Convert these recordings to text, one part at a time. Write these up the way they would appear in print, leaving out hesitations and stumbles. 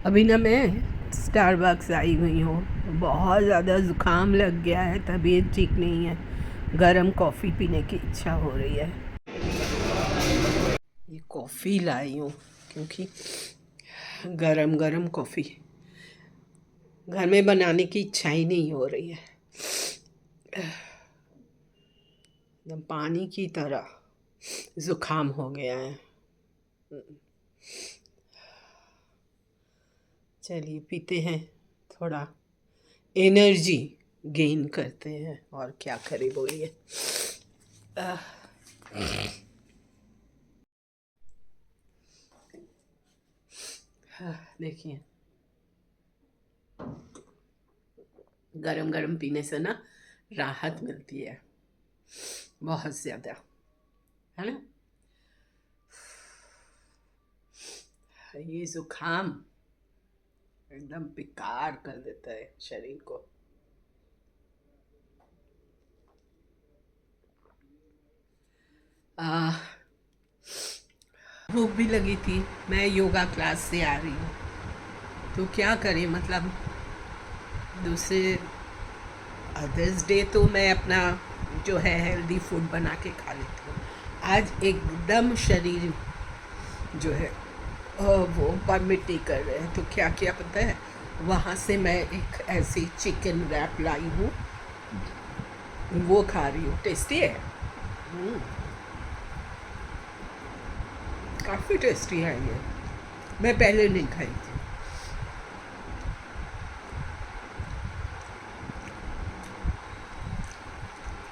अभी ना मैं स्टारबक्स आई हुई हूँ। बहुत ज़्यादा ज़ुकाम लग गया है, तबीयत ठीक नहीं है। गरम कॉफ़ी पीने की इच्छा हो रही है। ये कॉफ़ी लाई हूँ क्योंकि गरम गरम कॉफ़ी घर में बनाने की इच्छा ही नहीं हो रही है। एकदम पानी की तरह ज़ुकाम हो गया है। चलिए पीते हैं, थोड़ा एनर्जी गेन करते हैं। और क्या करें बोलिए। देखिए, गरम गरम पीने से ना राहत मिलती है बहुत ज़्यादा, है ना। ये ज़ुकाम एकदम बेकार कर देता है शरीर को। भूख भी लगी थी, मैं योगा क्लास से आ रही हूँ तो क्या करें, मतलब दूसरे अदर्स डे तो मैं अपना जो है हेल्दी फूड बना के खा लेती हूँ। आज एकदम शरीर जो है वो परमिट नहीं कर रहे हैं, तो क्या किया पता है, वहाँ से मैं एक ऐसी चिकन रैप लाई हूँ, वो खा रही हूँ। टेस्टी है, काफ़ी टेस्टी है ये। मैं पहले नहीं खाई थी।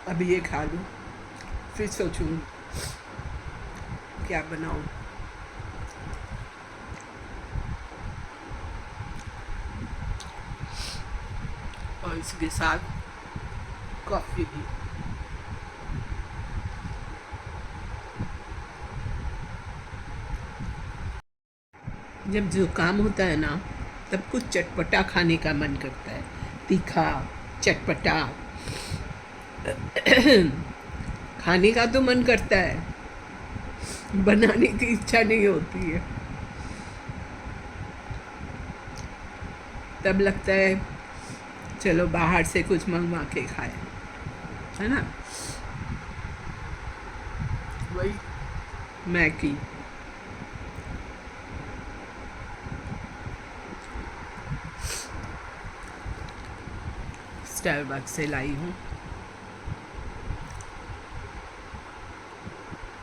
अभी ये खा लूँ, फिर सोचूँ क्या बनाऊँ। और इसके साथ कॉफ़ी भी। जब ज़ुकाम होता है ना, तब कुछ चटपटा खाने का मन करता है, तीखा चटपटा। खाने का तो मन करता है, बनाने की इच्छा नहीं होती है। तब लगता है चलो बाहर से कुछ मंगवा के खाए, है ना। वही मैगी। स्टारबक्स से लाई हूँ।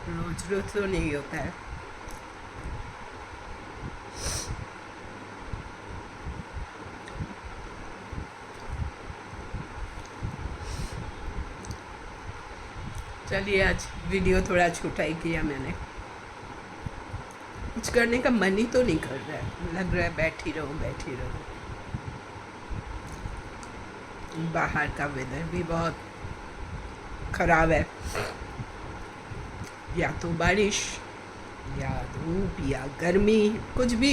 रोज रोज तो नहीं होता है। चलिए, आज वीडियो थोड़ा छोटा ही किया मैंने। कुछ करने का मन ही तो नहीं कर रहा है, लग रहा है बैठी रहो बैठी रहो। बाहर का वेदर भी बहुत खराब है, या तो बारिश या धूप या गर्मी, कुछ भी।